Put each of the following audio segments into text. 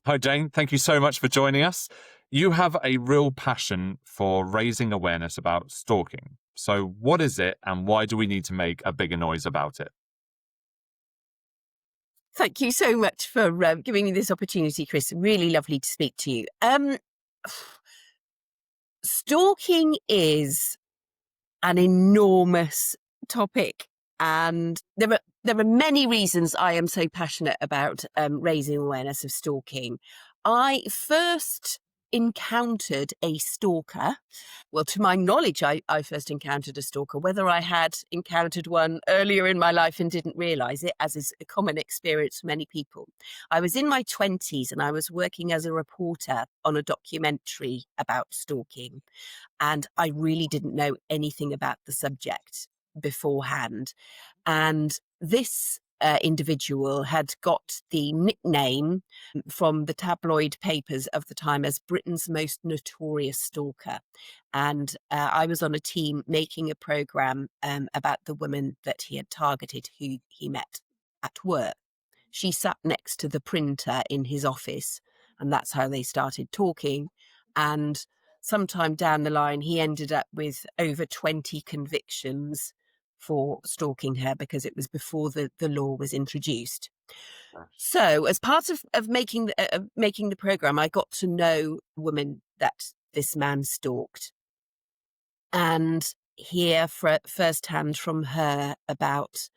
Hi, Jane. Thank you so much for joining us. You have a real passion for raising awareness about stalking. So, what is it and why do we need to make a bigger noise about it? Thank you so much for giving me this opportunity, Chris. Really lovely to speak to you. Stalking is an enormous topic, and there are many reasons I am so passionate about raising awareness of stalking. I first encountered a stalker. Well, to my knowledge, I first encountered a stalker. Whether I had encountered one earlier in my life and didn't realize it, as is a common experience for many people. I was in my 20s and I was working as a reporter on a documentary about stalking. And I really didn't know anything about the subject beforehand. And this individual had got the nickname from the tabloid papers of the time as Britain's most notorious stalker. And I was on a team making a program about the woman that he had targeted, who he met at work. She sat next to the printer in his office, and that's how they started talking. And sometime down the line, he ended up with over 20 convictions for stalking her because it was before the law was introduced. So as part of making the program, I got to know a woman that this man stalked and hear firsthand from her about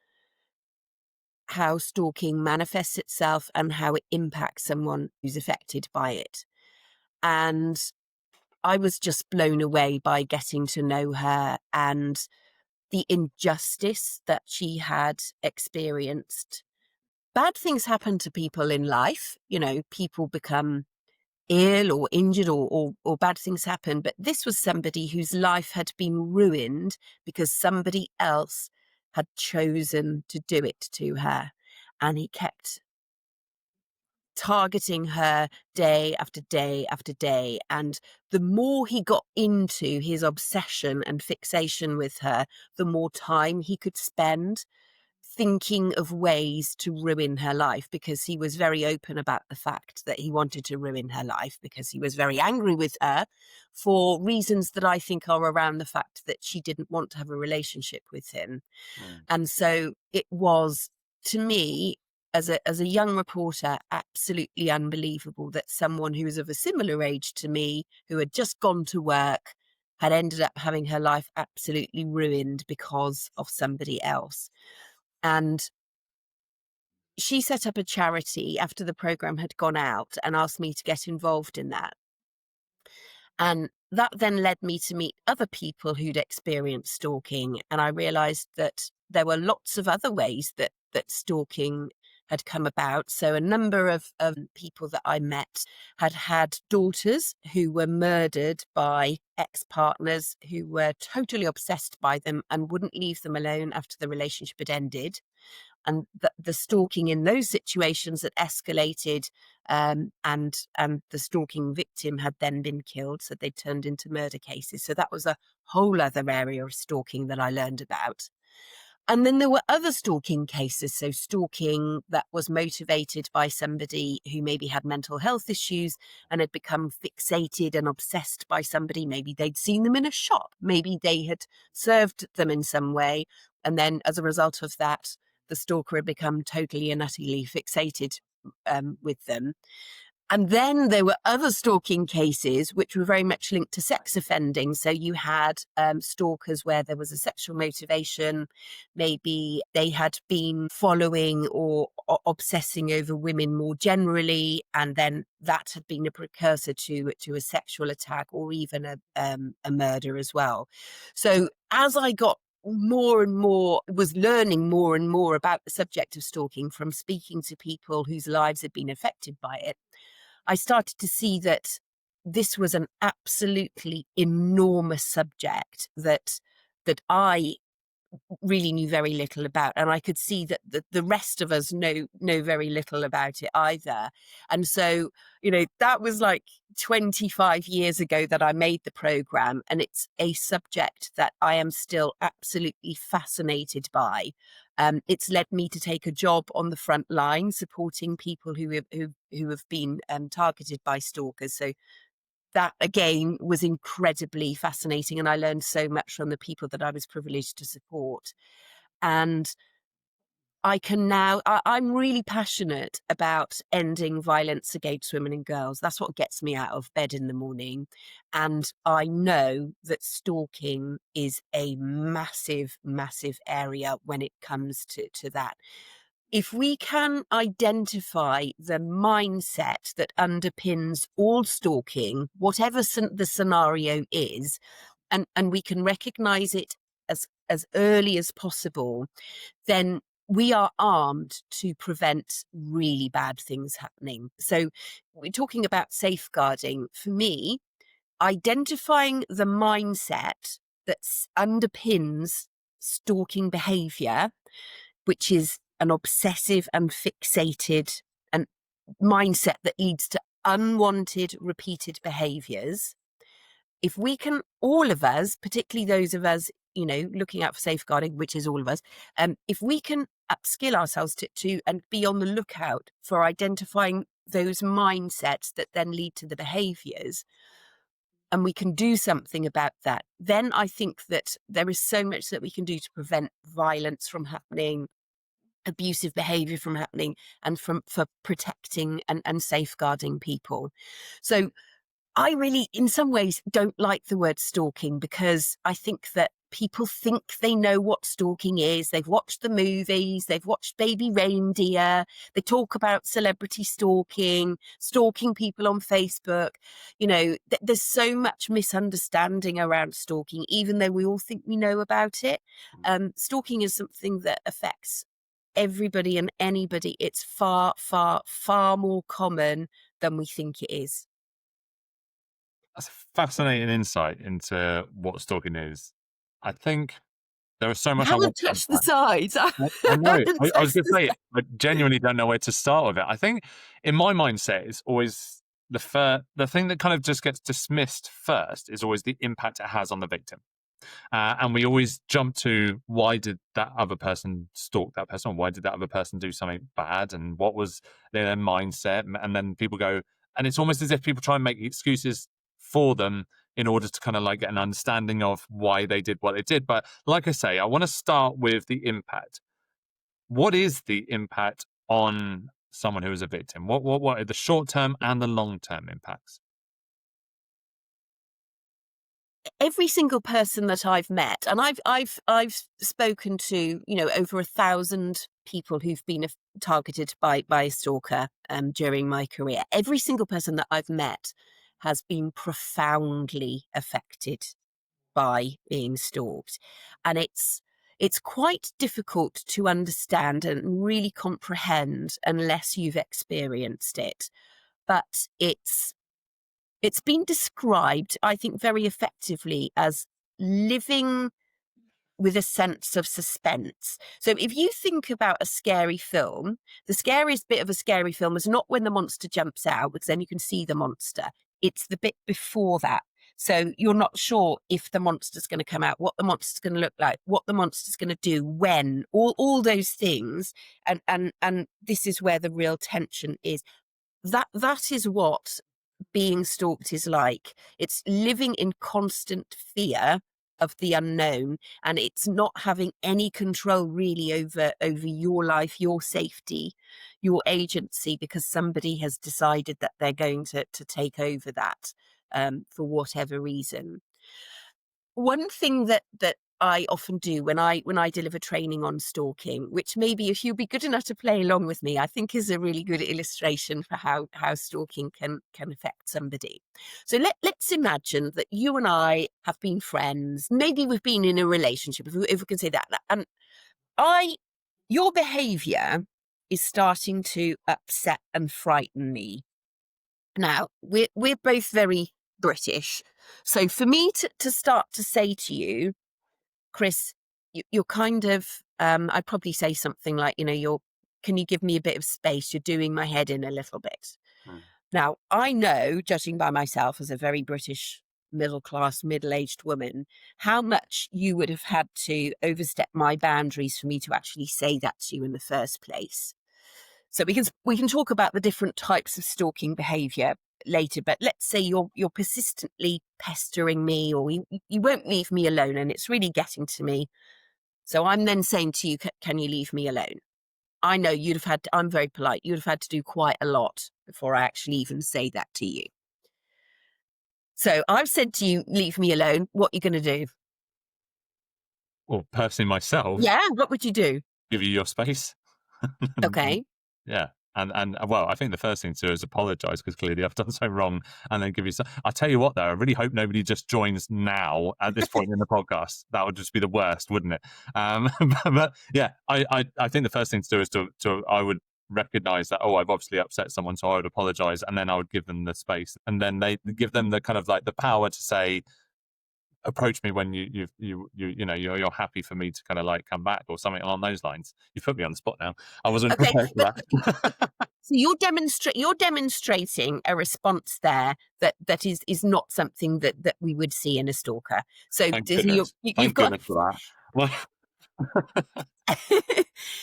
how stalking manifests itself and how it impacts someone who's affected by it. And I was just blown away by getting to know her and the injustice that she had experienced. Bad things happen to people in life. People become ill or injured or bad things happen. But this was somebody whose life had been ruined because somebody else had chosen to do it to her. And he kept targeting her day after day after day. And the more he got into his obsession and fixation with her, the more time he could spend thinking of ways to ruin her life, because he was very open about the fact that he wanted to ruin her life because he was very angry with her for reasons that I think are around the fact that she didn't want to have a relationship with him. And so it was, to me, as a young reporter, absolutely unbelievable that someone who was of a similar age to me, who had just gone to work, had ended up having her life absolutely ruined because of somebody else. And she set up a charity after the program had gone out and asked me to get involved in that. And that then led me to meet other people who'd experienced stalking. And I realized that there were lots of other ways that stalking had come about. So a number of people that I met had had daughters who were murdered by ex-partners who were totally obsessed by them and wouldn't leave them alone after the relationship had ended. And the stalking in those situations had escalated, and the stalking victim had then been killed, so they turned into murder cases. So that was a whole other area of stalking that I learned about. And then there were other stalking cases, so stalking that was motivated by somebody who maybe had mental health issues and had become fixated and obsessed by somebody. Maybe they'd seen them in a shop, maybe they had served them in some way, and then as a result of that, the stalker had become totally and utterly fixated with them. And then there were other stalking cases which were very much linked to sex offending. So you had stalkers where there was a sexual motivation. Maybe they had been following or obsessing over women more generally, and then that had been a precursor to a sexual attack or even a murder as well. So as I got more and more, was learning more and more about the subject of stalking from speaking to people whose lives had been affected by it, I started to see that this was an absolutely enormous subject that I really knew very little about, and I could see that the rest of us know very little about it either. And so, that was like 25 years ago that I made the program, and it's a subject that I am still absolutely fascinated by. It's led me to take a job on the front line, supporting people who have been targeted by stalkers. So that again was incredibly fascinating, and I learned so much from the people that I was privileged to support. And I'm really passionate about ending violence against women and girls. That's what gets me out of bed in the morning. And I know that stalking is a massive, massive area when it comes to that. If we can identify the mindset that underpins all stalking, whatever the scenario is, and we can recognize it as early as possible, then we are armed to prevent really bad things happening. So we're talking about safeguarding. For me, identifying the mindset that underpins stalking behavior, which is an obsessive and fixated and mindset that leads to unwanted repeated behaviors. If we can, all of us, particularly those of us, looking out for safeguarding, which is all of us, if we can upskill ourselves to and be on the lookout for identifying those mindsets that then lead to the behaviors, and we can do something about that, then I think that there is so much that we can do to prevent violence from happening, abusive behavior from happening, and for protecting and safeguarding people. So I really, in some ways, don't like the word stalking, because I think that people think they know what stalking is. They've watched the movies, they've watched Baby Reindeer, they talk about celebrity stalking, stalking people on Facebook. There's so much misunderstanding around stalking, even though we all think we know about it. Stalking is something that affects everybody and anybody. It's far, far, far more common than we think it is. That's a fascinating insight into what stalking is. I think there is so much I Haven't want to touched the unpack. sides. I I know. haven't I was touched going to the say, I genuinely don't know where to start with it. I think in my mindset, it's always the thing that kind of just gets dismissed first is always the impact it has on the victim. And we always jump to, why did that other person stalk that person? Why did that other person do something bad? And what was their mindset? And then people go, and it's almost as if people try and make excuses for them in order to kind of like get an understanding of why they did what they did. But like I say, I want to start with the impact. What is the impact on someone who is a victim? What are the short-term and the long-term impacts? Every single person that I've met, and I've spoken to over 1,000 people who've been targeted by a stalker during my career. Every single person that I've met has been profoundly affected by being stalked, and it's quite difficult to understand and really comprehend unless you've experienced it. But it's been described, I think, very effectively as living with a sense of suspense. So if you think about a scary film, the scariest bit of a scary film is not when the monster jumps out, because then you can see the monster. It's the bit before that. So you're not sure if the monster's going to come out, what the monster's going to look like, what the monster's going to do, when, all those things. And this is where the real tension is. That is what being stalked is like. It's living in constant fear of the unknown, and it's not having any control really over your life, your safety, your agency, because somebody has decided that they're going to take over that for whatever reason. One thing that I often do when I deliver training on stalking, which maybe if you'll be good enough to play along with me, I think is a really good illustration for how stalking can affect somebody. So let's imagine that you and I have been friends. Maybe we've been in a relationship, if we can say that. And your behavior is starting to upset and frighten me. Now, we're both very British. So for me to start to say to you, Chris, you're kind of, I'd probably say something like, can you give me a bit of space? You're doing my head in a little bit. Hmm. Now, I know, judging by myself as a very British middle-class, middle-aged woman, how much you would have had to overstep my boundaries for me to actually say that to you in the first place. So we can talk about the different types of stalking behavior later, but let's say you're persistently pestering me, or you won't leave me alone, and it's really getting to me. So I'm then saying to you, can you leave me alone? I know I'm very polite, you'd have had to do quite a lot before I actually even say that to you. So I've said to you, leave me alone. What are you going to do? Well, personally, myself, Yeah, what would you do? give you your space. Okay. Yeah. And well, I think the first thing to do is apologize, because clearly I've done something wrong, and then give you some. I tell you what, though, I really hope nobody just joins now at this point in the podcast. That would just be the worst, wouldn't it? But yeah, I think the first thing to do is to I would recognize that, oh, I've obviously upset someone, so I would apologize, and then I would give them the space, and then they give them the kind of like the power to say, approach me when you're happy for me to kind of like come back, or something along those lines. You put me on the spot now. I wasn't Okay. prepared for that. So you're demonstrating a response there that is not something that we would see in a stalker. So Thank you're, goodness. you've Thank got goodness for that.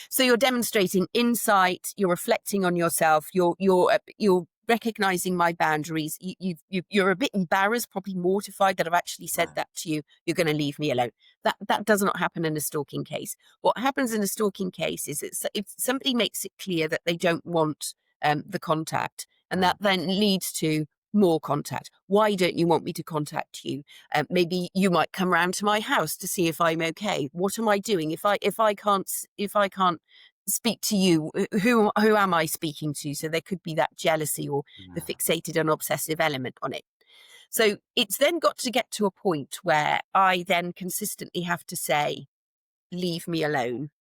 so you're demonstrating insight. You're reflecting on yourself. You're recognizing my boundaries. You're a bit embarrassed, probably mortified that I've actually said that to you. You're going to leave me alone. That does not happen in a stalking case. What happens in a stalking case is if somebody makes it clear that they don't want the contact, and that then leads to more contact. Why don't you want me to contact you? Maybe you might come round to my house to see if I'm okay. What am I doing if I can't speak to you? Who am I speaking to? So there could be that jealousy or the fixated and obsessive element on it. So it's then got to get to a point where I then consistently have to say, leave me alone.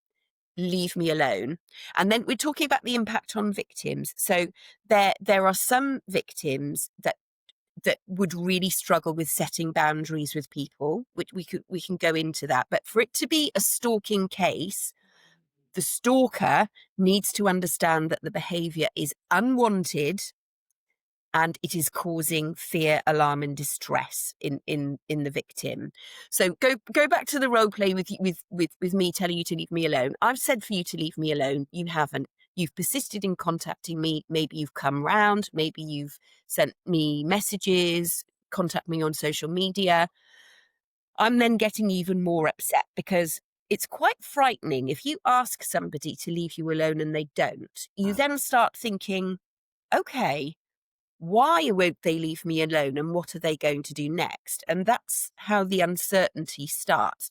Leave me alone. And then we're talking about the impact on victims. So there are some victims that would really struggle with setting boundaries with people, which we can go into that. But for it to be a stalking case, the stalker needs to understand that the behavior is unwanted and it is causing fear, alarm, and distress in the victim. So go back to the role play with me telling you to leave me alone. I've said for you to leave me alone. You haven't. You've persisted in contacting me. Maybe you've come round. Maybe you've sent me messages, contact me on social media. I'm then getting even more upset because it's quite frightening. If you ask somebody to leave you alone and they don't, you then start thinking, okay, why won't they leave me alone, and what are they going to do next? And that's how the uncertainty starts.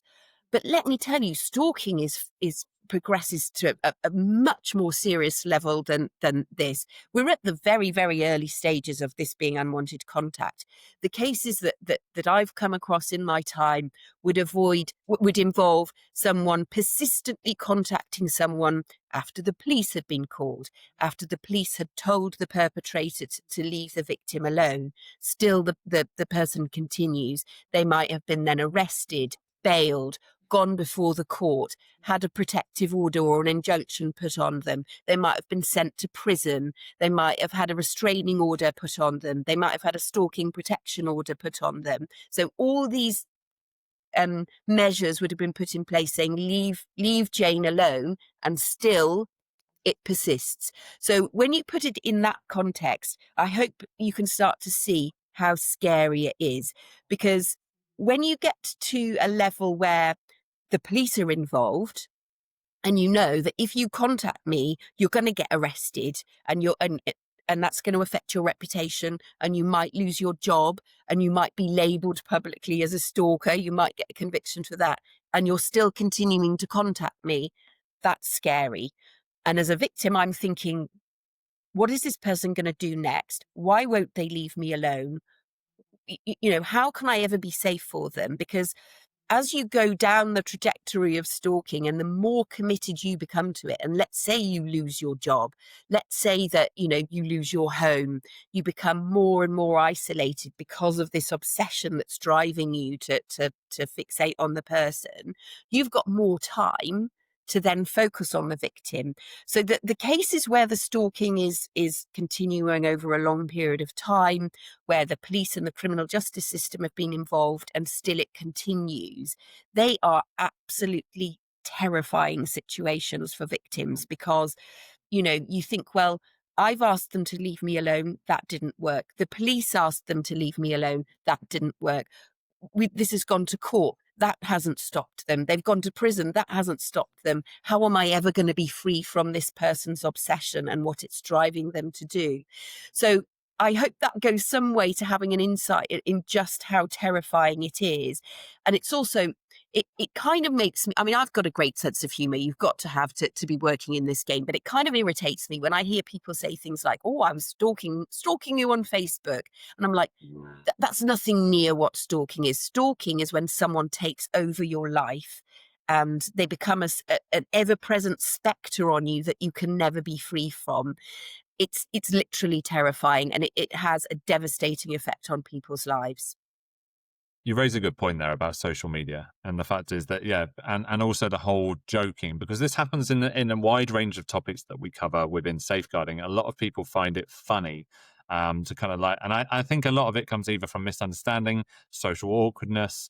But let me tell you, stalking is progresses to a much more serious level than this. We're at the very, very early stages of this being unwanted contact. The cases that I've come across in my time would involve someone persistently contacting someone after the police had been called, after the police had told the perpetrator to leave the victim alone. Still, the person continues. They might have been then arrested, bailed, gone before the court, had a protective order or an injunction put on them. They might have been sent to prison. They might have had a restraining order put on them. They might have had a stalking protection order put on them. So all these measures would have been put in place saying, leave Jane alone, and still it persists. So when you put it in that context, I hope you can start to see how scary it is, because when you get to a level where the police are involved, and you know that if you contact me, you're going to get arrested, and that's going to affect your reputation, and you might lose your job, and you might be labelled publicly as a stalker. You might get a conviction for that, and you're still continuing to contact me. That's scary. And as a victim, I'm thinking, what is this person going to do next? Why won't they leave me alone? How can I ever be safe for them? Because as you go down the trajectory of stalking, and the more committed you become to it, and let's say you lose your job, let's say that, you lose your home, you become more and more isolated because of this obsession that's driving you to fixate on the person, you've got more time to then focus on the victim. So the cases where the stalking is continuing over a long period of time, where the police and the criminal justice system have been involved and still it continues, they are absolutely terrifying situations for victims, because, you know, you think, well, I've asked them to leave me alone. That didn't work. The police asked them to leave me alone. That didn't work. This has gone to court. That hasn't stopped them. They've gone to prison. That hasn't stopped them. How am I ever going to be free from this person's obsession and what it's driving them to do? So I hope that goes some way to having an insight in just how terrifying it is. And it's also, it kind of makes me, I mean, I've got a great sense of humor. You've got to have to be working in this game, but it kind of irritates me when I hear people say things like, oh, I'm stalking you on Facebook. And I'm like, that's nothing near what stalking is. Stalking is when someone takes over your life and they become an ever-present spectre on you that you can never be free from. It's literally terrifying, and it has a devastating effect on people's lives. You raise a good point there about social media, and the fact is that, yeah, and also the whole joking, because this happens in a wide range of topics that we cover within safeguarding. A lot of people find it funny to kind of like, and I think a lot of it comes either from misunderstanding, social awkwardness,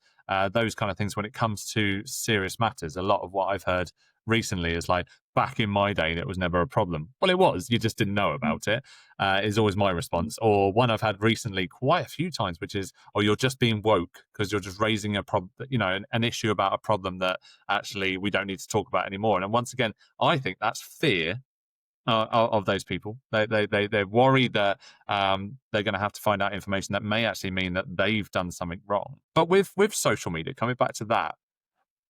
those kind of things when it comes to serious matters. A lot of what I've heard recently is like, back in my day, that was never a problem. Well, it was. You just didn't know about it. Is always my response. Or one I've had recently quite a few times, which is, oh, you're just being woke because you're just raising a problem, you know, an issue about a problem that actually we don't need to talk about anymore. And once again, I think that's fear of those people. They're worried that they're going to have to find out information that may actually mean that they've done something wrong. But with social media, coming back to that,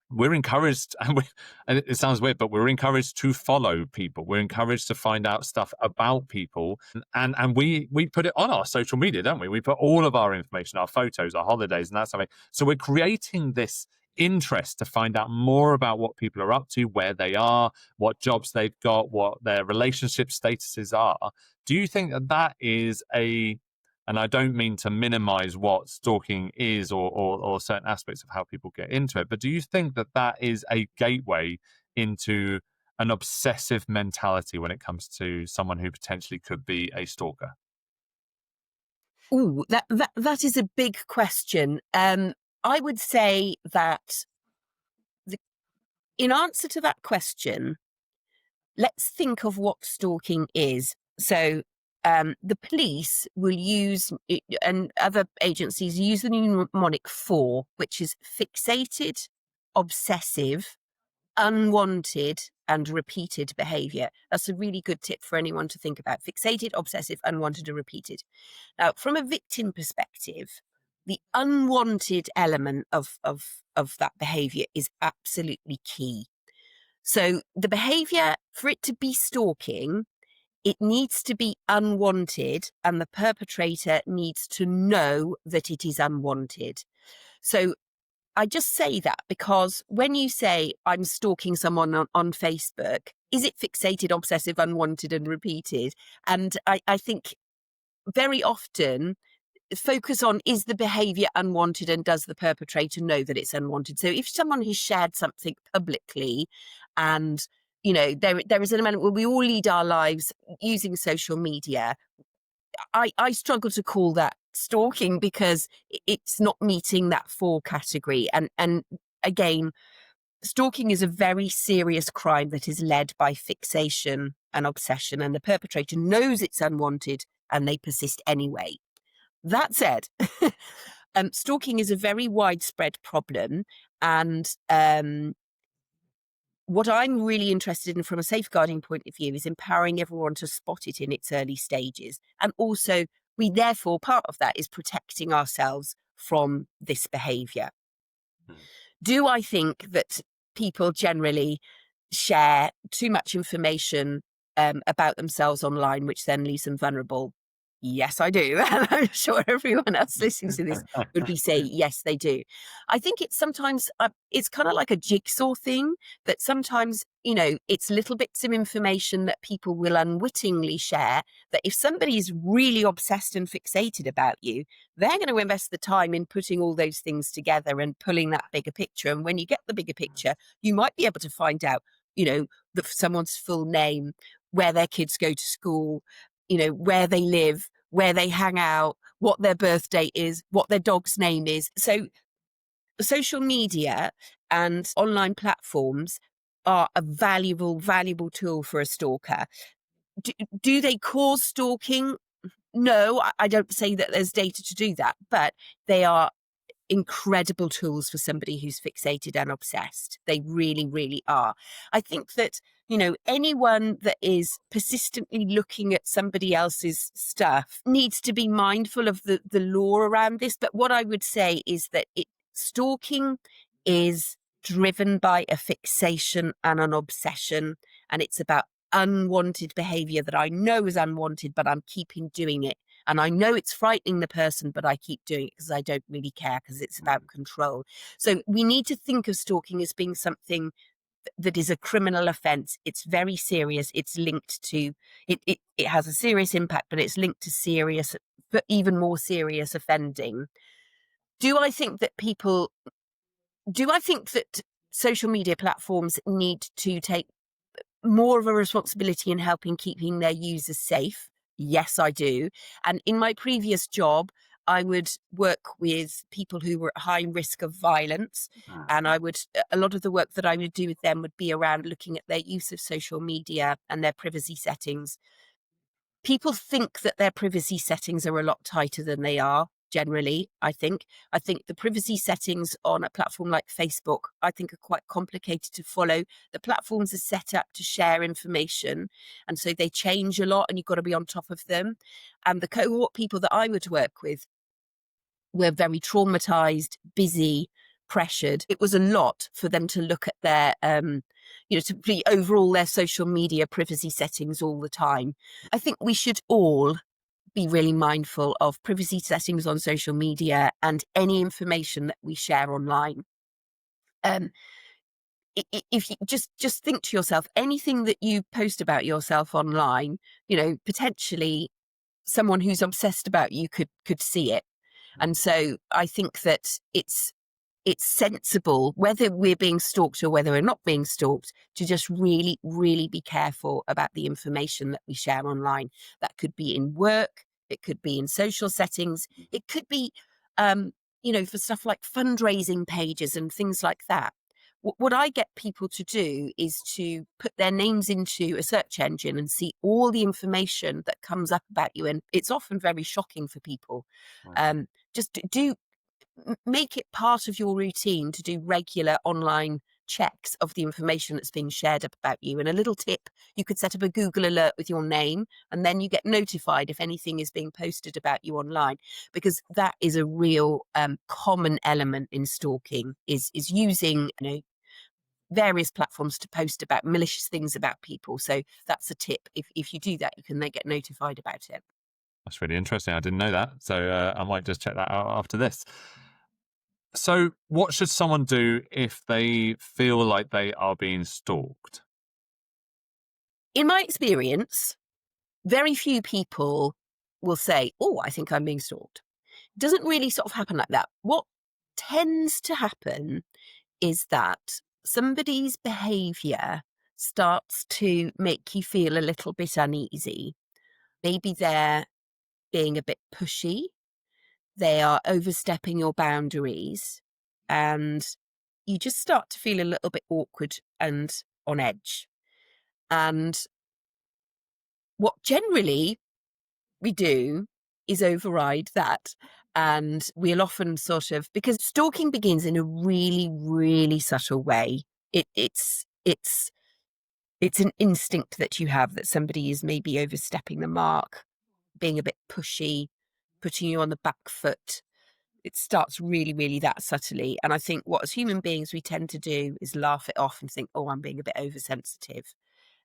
we're encouraged, and it sounds weird, but we're encouraged to follow people. We're encouraged to find out stuff about people, and we put it on our social media, don't we? We put all of our information, our photos, our holidays, and that something. So we're creating this interest to find out more about what people are up to, where they are, what jobs they've got, what their relationship statuses are. Do you think that is and I don't mean to minimize what stalking is or certain aspects of how people get into it, but do you think that is a gateway into an obsessive mentality when it comes to someone who potentially could be a stalker? Ooh, that is a big question. I would say that in answer to that question, let's think of what stalking is. So the police will use, and other agencies use the mnemonic 4, which is fixated, obsessive, unwanted, and repeated behavior. That's a really good tip for anyone to think about. Fixated, obsessive, unwanted, and repeated. Now, from a victim perspective, the unwanted element of that behavior is absolutely key. So the behavior, for it to be stalking, it needs to be unwanted, and the perpetrator needs to know that it is unwanted. So I just say that because when you say, I'm stalking someone on Facebook, is it fixated, obsessive, unwanted, and repeated? And I think very often focus on, is the behavior unwanted, and does the perpetrator know that it's unwanted? So if someone has shared something publicly, and you know there is an element where we all lead our lives using social media, I struggle to call that stalking because it's not meeting that 4 category. And again, stalking is a very serious crime that is led by fixation and obsession, and the perpetrator knows it's unwanted and they persist anyway. That said, stalking is a very widespread problem, and what I'm really interested in from a safeguarding point of view is empowering everyone to spot it in its early stages. And also, part of that is protecting ourselves from this behaviour. Do I think that people generally share too much information about themselves online, which then leaves them vulnerable? Yes, I do. And I'm sure everyone else listening to this would be saying, yes, they do. I think it's sometimes, it's kind of like a jigsaw thing that sometimes, you know, it's little bits of information that people will unwittingly share, that if somebody is really obsessed and fixated about you, they're going to invest the time in putting all those things together and pulling that bigger picture. And when you get the bigger picture, you might be able to find out, someone's full name, where their kids go to school, where they live, where they hang out, what their birthday is, what their dog's name is. So social media and online platforms are a valuable, valuable tool for a stalker. Do they cause stalking? No, I don't say that there's data to do that, but they are incredible tools for somebody who's fixated and obsessed. They really, really are. I think that, anyone that is persistently looking at somebody else's stuff needs to be mindful of the law around this. But what I would say is that stalking is driven by a fixation and an obsession, and it's about unwanted behavior that I know is unwanted, but I'm keeping doing it. And I know it's frightening the person, but I keep doing it because I don't really care, because it's about control. So we need to think of stalking as being something that is a criminal offence. It's very serious. It's linked to, it has a serious impact, but it's linked to serious, but even more serious offending. Do I think that social media platforms need to take more of a responsibility in helping keeping their users safe? Yes, I do. And in my previous job, I would work with people who were at high risk of violence. And a lot of the work that I would do with them would be around looking at their use of social media and their privacy settings. People think that their privacy settings are a lot tighter than they are. Generally, I think the privacy settings on a platform like Facebook, I think, are quite complicated to follow. The platforms are set up to share information, and so they change a lot, and you've got to be on top of them. And the cohort people that I would work with were very traumatized, busy, pressured. It was a lot for them to look at their, to be overall their social media privacy settings all the time. I think we should all be really mindful of privacy settings on social media and any information that we share online. If you just think to yourself, anything that you post about yourself online, potentially someone who's obsessed about you could see it. And so I think that it's sensible, whether we're being stalked or whether we're not being stalked, to just really, really be careful about the information that we share online. That could be in work, it could be in social settings, it could be, for stuff like fundraising pages and things like that. What I get people to do is to put their names into a search engine and see all the information that comes up about you. And it's often very shocking for people. Just make it part of your routine to do regular online checks of the information that's being shared about you. And a little tip, you could set up a Google alert with your name, and then you get notified if anything is being posted about you online, because that is a real common element in stalking, is using various platforms to post about malicious things about people. So that's a tip. If you do that, you can then get notified about it. That's really interesting. I didn't know that. So I might just check that out after this. So what should someone do if they feel like they are being stalked? In my experience, very few people will say, "Oh, I think I'm being stalked." It doesn't really sort of happen like that. What tends to happen is that somebody's behavior starts to make you feel a little bit uneasy. Maybe they're being a bit pushy, they are overstepping your boundaries, and you just start to feel a little bit awkward and on edge. And what generally we do is override that. And we'll often because stalking begins in a really, really subtle way. It's an instinct that you have that somebody is maybe overstepping the mark, being a bit pushy, putting you on the back foot. It starts really, really that subtly. And I think what, as human beings, we tend to do is laugh it off and think, "Oh, I'm being a bit oversensitive,"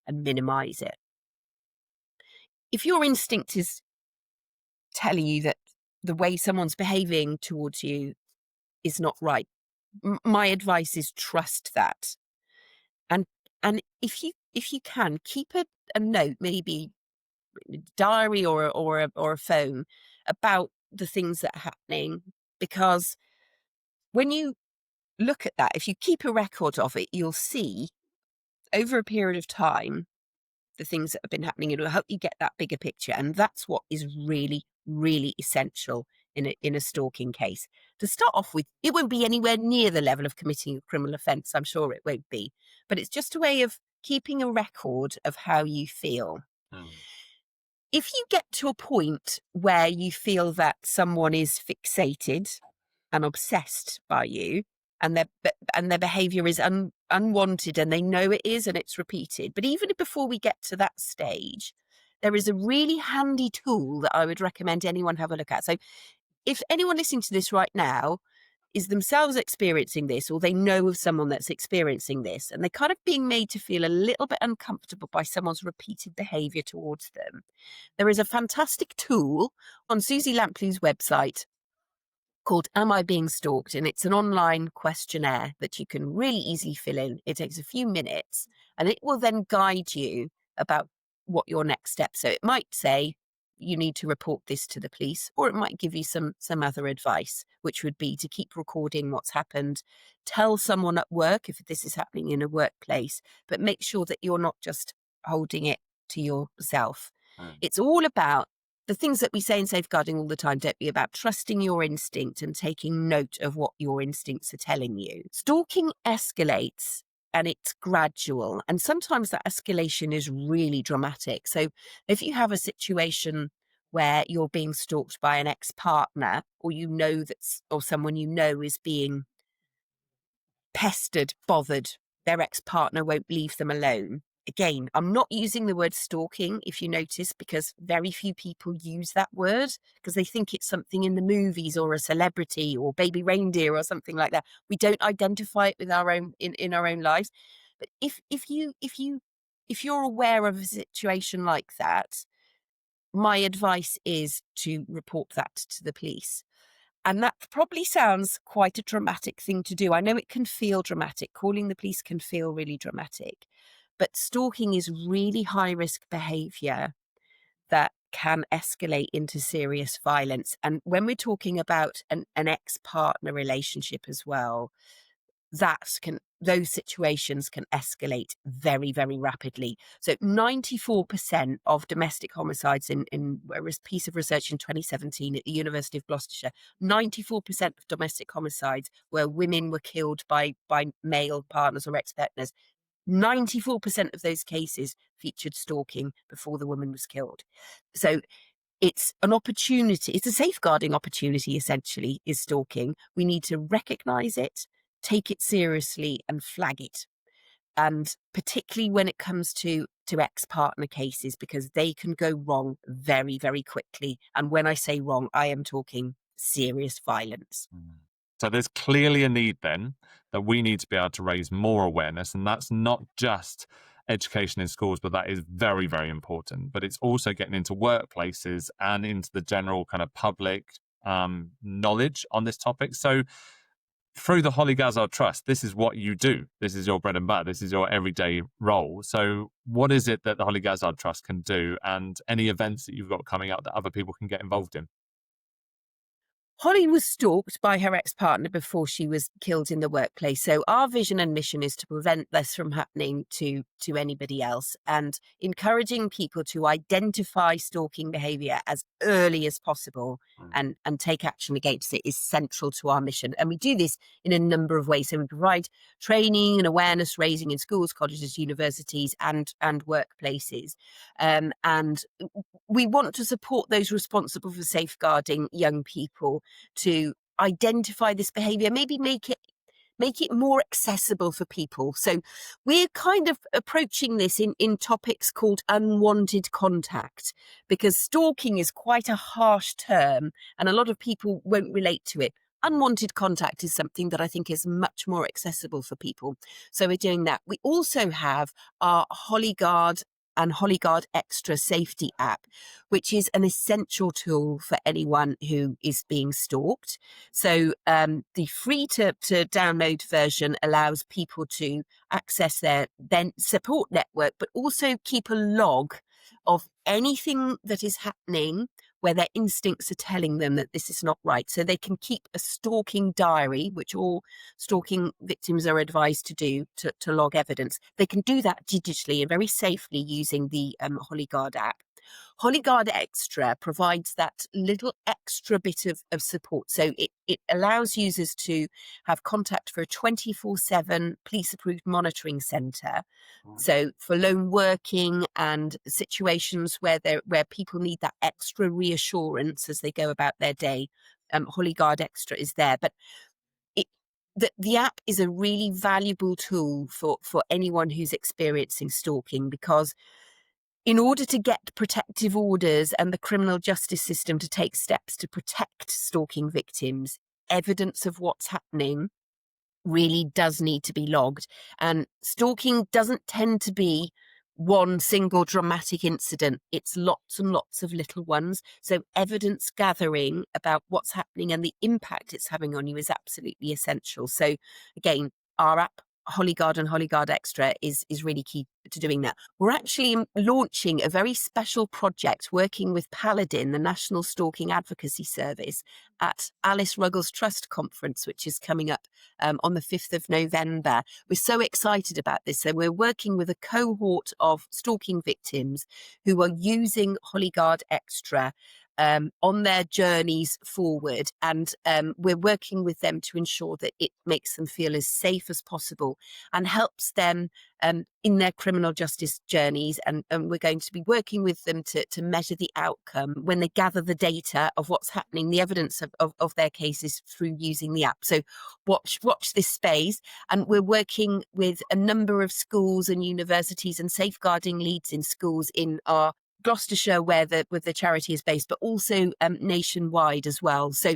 and minimize it. If your instinct is telling you that the way someone's behaving towards you is not right, my advice is trust that. And if you can, keep a note, maybe a diary or a phone, about the things that are happening, because when you look at that, if you keep a record of it, you'll see over a period of time, the things that have been happening. It will help you get that bigger picture. And that's what is really, really essential in a stalking case. To start off with, it won't be anywhere near the level of committing a criminal offence. I'm sure it won't be. But it's just a way of keeping a record of how you feel. If you get to a point where you feel that someone is fixated and obsessed by you, and their behaviour is unwanted, and they know it is, and it's repeated. But even before we get to that stage, there is a really handy tool that I would recommend anyone have a look at. So if anyone listening to this right now is themselves experiencing this, or they know of someone that's experiencing this, and they're kind of being made to feel a little bit uncomfortable by someone's repeated behaviour towards them, there is a fantastic tool on Susie Lampley's website called Am I Being Stalked? And it's an online questionnaire that you can really easily fill in. It takes a few minutes, and it will then guide you about what your next step. So it might say you need to report this to the police, or it might give you some other advice, which would be to keep recording what's happened, tell someone at work if this is happening in a workplace, but make sure that you're not just holding it to yourself. It's all about the things that we say in safeguarding all the time, don't be about trusting your instinct and taking note of what your instincts are telling you. Stalking escalates, and it's gradual. And sometimes that escalation is really dramatic. So if you have a situation where you're being stalked by an ex-partner, or you know or someone you know is being pestered, bothered, their ex-partner won't leave them alone. Again, I'm not using the word stalking, if you notice, because very few people use that word because they think it's something in the movies or a celebrity or baby reindeer or something like that. We don't identify it with our own in our own lives. But if you're aware of a situation like that, my advice is to report that to the police. And that probably sounds quite a dramatic thing to do. I know it can feel dramatic. Calling the police can feel really dramatic. But stalking is really high-risk behaviour that can escalate into serious violence. And when we're talking about an ex-partner relationship as well, those situations can escalate very, very rapidly. So 94% of domestic homicides in a piece of research in 2017 at the University of Gloucestershire, 94% of domestic homicides where women were killed by male partners or ex-partners, 94% of those cases featured stalking before the woman was killed. So it's an opportunity, it's a safeguarding opportunity, essentially, is stalking. We need to recognise it, take it seriously, and flag it. And particularly when it comes to ex-partner cases, because they can go wrong very, very quickly. And when I say wrong, I am talking serious violence. So there's clearly a need then that we need to be able to raise more awareness. And that's not just education in schools, but that is very, very important. But it's also getting into workplaces and into the general kind of public knowledge on this topic. So through the Hollie Gazzard Trust, this is what you do. This is your bread and butter. This is your everyday role. So what is it that the Hollie Gazzard Trust can do, and any events that you've got coming up that other people can get involved in? Hollie was stalked by her ex-partner before she was killed in the workplace. So our vision and mission is to prevent this from happening to anybody else, and encouraging people to identify stalking behaviour as early as possible and take action against it is central to our mission. And we do this in a number of ways. So we provide training and awareness raising in schools, colleges, universities and workplaces. And we want to support those responsible for safeguarding young people to identify this behaviour, maybe make it more accessible for people. So we're kind of approaching this in topics called unwanted contact, because stalking is quite a harsh term and a lot of people won't relate to it. Unwanted contact is something that I think is much more accessible for people. So we're doing that. We also have our Hollie Guard and Hollie Guard Extra Safety app, which is an essential tool for anyone who is being stalked. So the free to download version allows people to access their support network, but also keep a log of anything that is happening where their instincts are telling them that this is not right. So they can keep a stalking diary, which all stalking victims are advised to do to log evidence. They can do that digitally and very safely using the Hollie Guard app. Hollie Guard Extra provides that little extra bit of support. So it allows users to have contact for a 24/7 police-approved monitoring centre. So for lone working and situations where people need that extra reassurance as they go about their day, Hollie Guard Extra is there. But it, the app is a really valuable tool for anyone who's experiencing stalking, because in order to get protective orders and the criminal justice system to take steps to protect stalking victims, evidence of what's happening really does need to be logged. And stalking doesn't tend to be one single dramatic incident. It's lots and lots of little ones. So evidence gathering about what's happening and the impact it's having on you is absolutely essential. So again, our app, Hollie Guard and Hollie Guard Extra, is really key to doing that. We're actually launching a very special project working with Paladin, the National Stalking Advocacy Service, at Alice Ruggles Trust Conference, which is coming up on the 5th of November. We're so excited about this. So we're working with a cohort of stalking victims who are using Hollie Guard Extra on their journeys forward. And we're working with them to ensure that it makes them feel as safe as possible and helps them in their criminal justice journeys. And we're going to be working with them to measure the outcome when they gather the data of what's happening, the evidence of their cases through using the app. So watch this space. And we're working with a number of schools and universities and safeguarding leads in schools in our Gloucestershire, where the charity is based, but also nationwide as well. So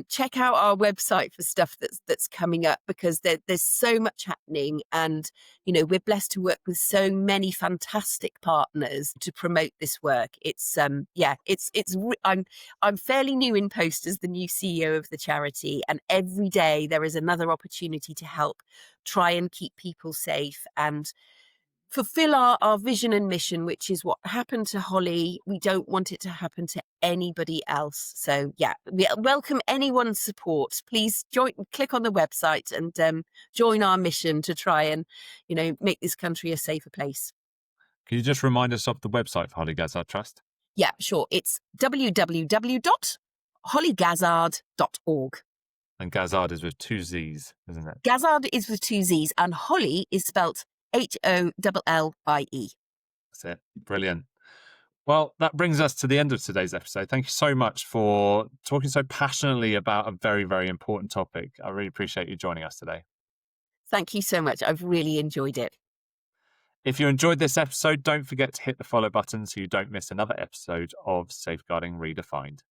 check out our website for stuff that's coming up, because there's so much happening, and we're blessed to work with so many fantastic partners to promote this work. I'm fairly new in post as the new CEO of the charity, and every day there is another opportunity to help try and keep people safe and fulfill our vision and mission, which is what happened to Hollie. We don't want it to happen to anybody else. So yeah, we welcome anyone's support. Please click on the website and join our mission to try and, make this country a safer place. Can you just remind us of the website for Hollie Gazzard Trust? Yeah, sure. It's www.holliegazzard.org. And Gazzard is with 2 Z's, isn't it? Gazzard is with 2 Z's, and Hollie is spelt Hollie. That's it. Brilliant. Well, that brings us to the end of today's episode. Thank you so much for talking so passionately about a very, very important topic. I really appreciate you joining us today. Thank you so much. I've really enjoyed it. If you enjoyed this episode, don't forget to hit the follow button so you don't miss another episode of Safeguarding Redefined.